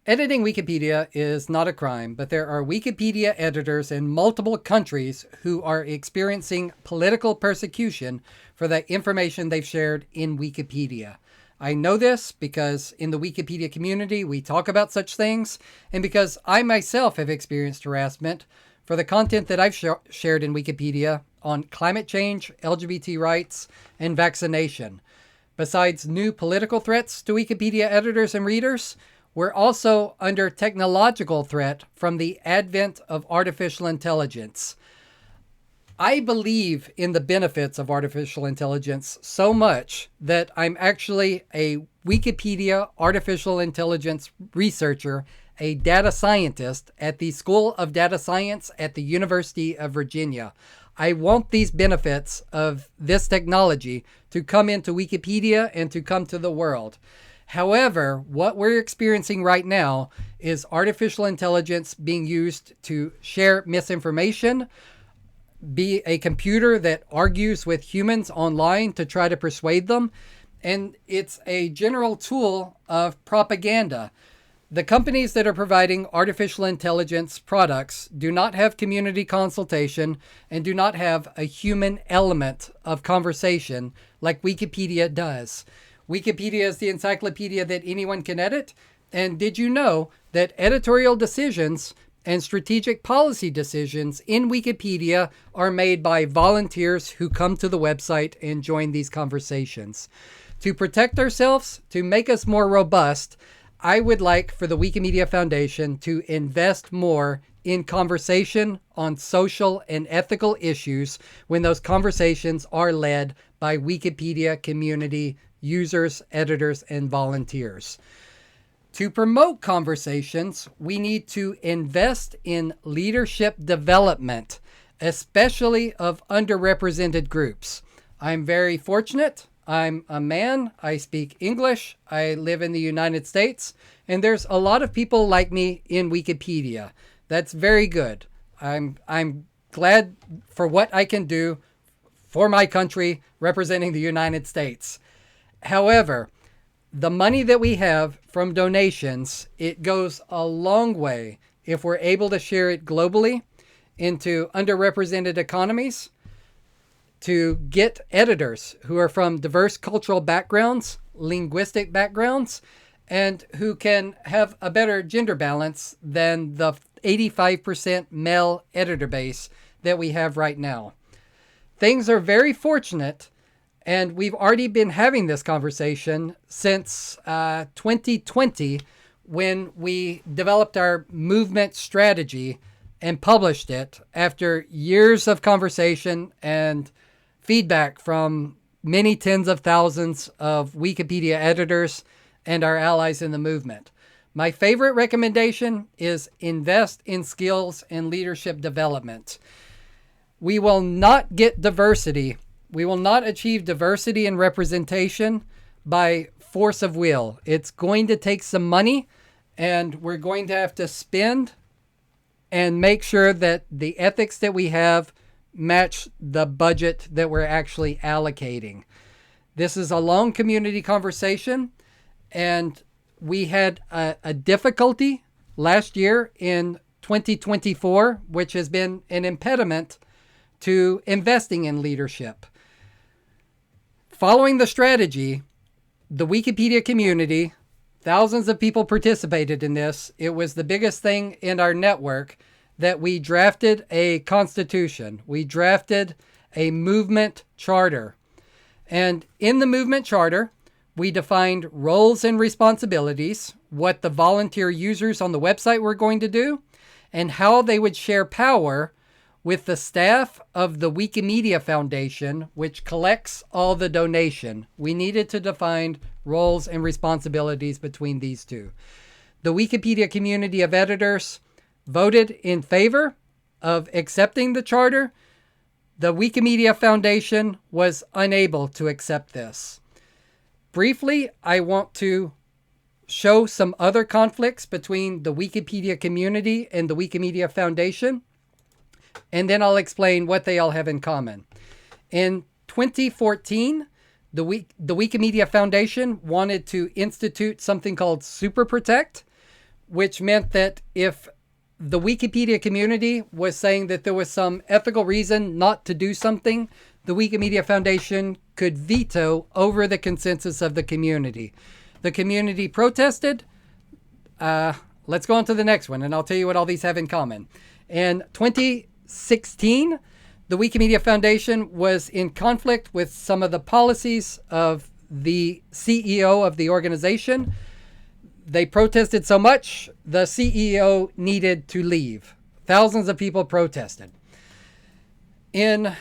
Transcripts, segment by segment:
Editing Wikipedia is not a crime, but there are Wikipedia editors in multiple countries who are experiencing political persecution for the information they've shared in Wikipedia. I know this because in the Wikipedia community we talk about such things, and because I myself have experienced harassment for the content that I've shared in Wikipedia on climate change, LGBT rights, and vaccination. Besides new political threats to Wikipedia editors and readers, we're also under technological threat from the advent of artificial intelligence. I believe in the benefits of artificial intelligence so much that I'm actually a Wikipedia artificial intelligence researcher, a data scientist at the School of Data Science at the University of Virginia. I want these benefits of this technology to come into Wikipedia and to come to the world. However, what we're experiencing right now is artificial intelligence being used to share misinformation, be a computer that argues with humans online to try to persuade them, and it's a general tool of propaganda. The companies that are providing artificial intelligence products do not have community consultation and do not have a human element of conversation like Wikipedia does. Wikipedia is the encyclopedia that anyone can edit. And did you know that editorial decisions and strategic policy decisions in Wikipedia are made by volunteers who come to the website and join these conversations? To protect ourselves, to make us more robust, I would like for the Wikimedia Foundation to invest more in conversation on social and ethical issues when those conversations are led by Wikipedia community users, editors, and volunteers. To promote conversations, we need to invest in leadership development, especially of underrepresented groups. I'm very fortunate. I'm a man. I speak English. I live in the United States. And there's a lot of people like me in Wikipedia. That's very good. I'm glad for what I can do for my country representing the United States. However, the money that we have from donations, it goes a long way if we're able to share it globally into underrepresented economies, to get editors who are from diverse cultural backgrounds, linguistic backgrounds, and who can have a better gender balance than the 85% male editor base that we have right now. Things are very fortunate. And we've already been having this conversation since 2020 when we developed our movement strategy and published it after years of conversation and feedback from many tens of thousands of Wikipedia editors and our allies in the movement. My favorite recommendation is invest in skills and leadership development. We will not get diversity. We will not achieve diversity and representation by force of will. It's going to take some money, and we're going to have to spend and make sure that the ethics that we have match the budget that we're actually allocating. This is a long community conversation, and we had a difficulty last year in 2024, which has been an impediment to investing in leadership. Following the strategy, the Wikipedia community, thousands of people participated in this. It was the biggest thing in our network that we drafted a constitution. We drafted a movement charter. And in the movement charter, we defined roles and responsibilities, what the volunteer users on the website were going to do, and how they would share power with the staff of the Wikimedia Foundation, which collects all the donation. We needed to define roles and responsibilities between these two. The Wikipedia community of editors voted in favor of accepting the charter. The Wikimedia Foundation was unable to accept this. Briefly, I want to show some other conflicts between the Wikipedia community and the Wikimedia Foundation, and then I'll explain what they all have in common. In 2014, the Wikimedia Foundation wanted to institute something called Super Protect, which meant that if the Wikipedia community was saying that there was some ethical reason not to do something, the Wikimedia Foundation could veto over the consensus of the community. The community protested. Let's go on to the next one, and I'll tell you what all these have in common. In 2016, the Wikimedia Foundation was in conflict with some of the policies of the CEO of the organization. They protested so much, the CEO needed to leave. Thousands of people protested. In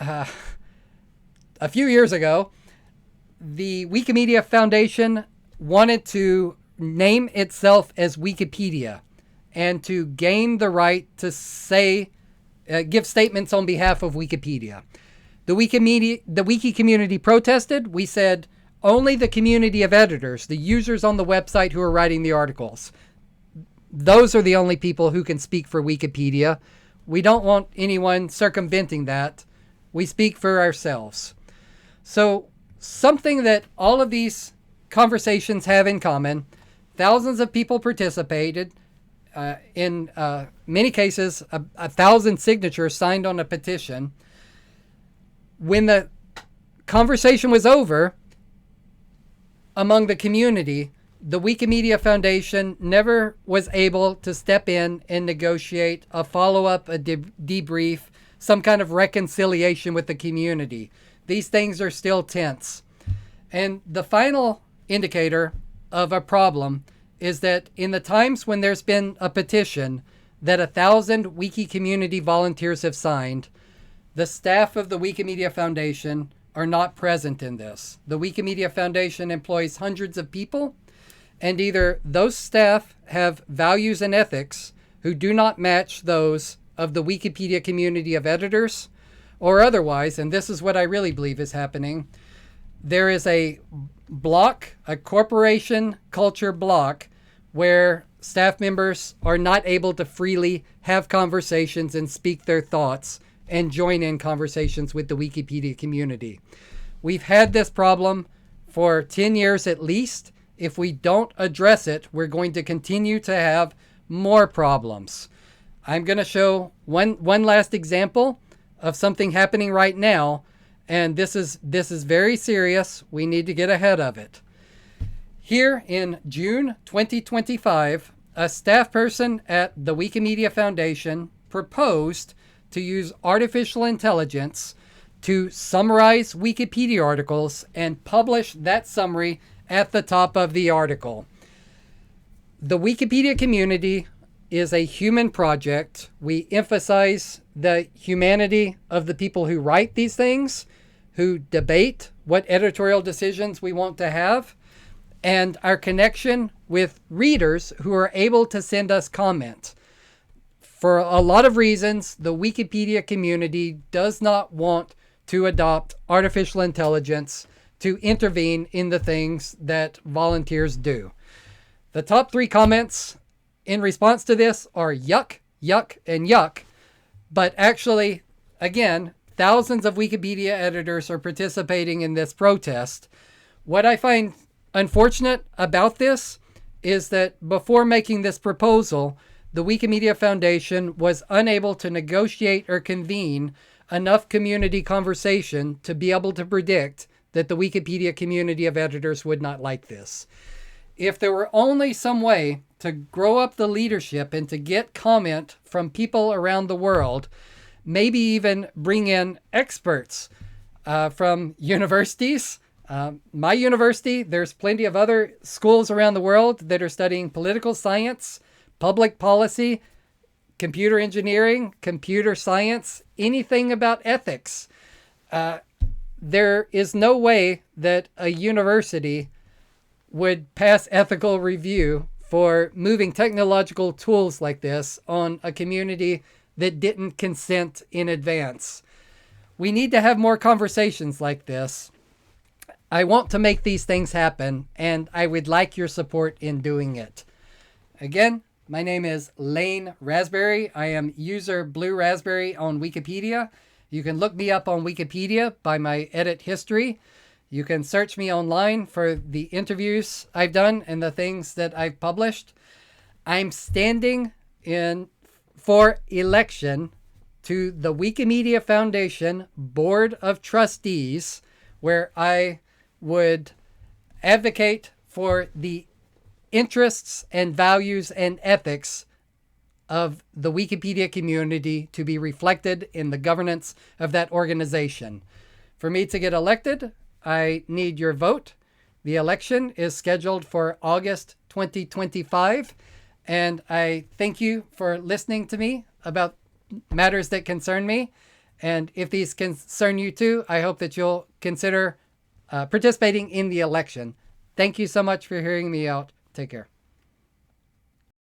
a few years ago, the Wikimedia Foundation wanted to name itself as Wikipedia and to gain the right to give statements on behalf of Wikipedia. The Wiki community protested. We said only the community of editors, the users on the website who are writing the articles, those are the only people who can speak for Wikipedia. We don't want anyone circumventing that. We speak for ourselves. So something that all of these conversations have in common, thousands of people participated. In many cases, 1,000 signatures signed on a petition. When the conversation was over among the community, the Wikimedia Foundation never was able to step in and negotiate a follow-up, a debrief, some kind of reconciliation with the community. These things are still tense. And the final indicator of a problem is that in the times when there's been a petition that 1,000 Wiki community volunteers have signed, the staff of the Wikimedia Foundation are not present in this. The Wikimedia Foundation employs hundreds of people, and either those staff have values and ethics who do not match those of the Wikipedia community of editors, or otherwise, and this is what I really believe is happening, there is a block, a corporation culture block, where staff members are not able to freely have conversations and speak their thoughts and join in conversations with the Wikipedia community. We've had this problem for 10 years at least. If we don't address it, we're going to continue to have more problems. I'm going to show one last example of something happening right now, and this is very serious. We need to get ahead of it. Here in June 2025, a staff person at the Wikimedia Foundation proposed to use artificial intelligence to summarize Wikipedia articles and publish that summary at the top of the article. The Wikipedia community is a human project. We emphasize the humanity of the people who write these things, who debate what editorial decisions we want to have, and our connection with readers who are able to send us comments. For a lot of reasons, the Wikipedia community does not want to adopt artificial intelligence to intervene in the things that volunteers do. The top 3 comments in response to this are yuck, yuck, and yuck. But actually, again, thousands of Wikipedia editors are participating in this protest. What I find unfortunate about this is that before making this proposal, the Wikimedia Foundation was unable to negotiate or convene enough community conversation to be able to predict that the Wikipedia community of editors would not like this. If there were only some way to grow up the leadership and to get comment from people around the world, maybe even bring in experts from universities. My university, there's plenty of other schools around the world that are studying political science, public policy, computer engineering, computer science, anything about ethics. There is no way that a university would pass ethical review for moving technological tools like this on a community that didn't consent in advance. We need to have more conversations like this. I want to make these things happen, and I would like your support in doing it. Again, my name is Lane Raspberry. I am user Blue Raspberry on Wikipedia. You can look me up on Wikipedia by my edit history. You can search me online for the interviews I've done and the things that I've published. I'm standing in for election to the Wikimedia Foundation Board of Trustees, where I would advocate for the interests and values and ethics of the Wikipedia community to be reflected in the governance of that organization. For me to get elected, I need your vote. The election is scheduled for August 2025, and I thank you for listening to me about matters that concern me. And if these concern you too, I hope that you'll consider participating in the election. Thank you so much for hearing me out. Take care.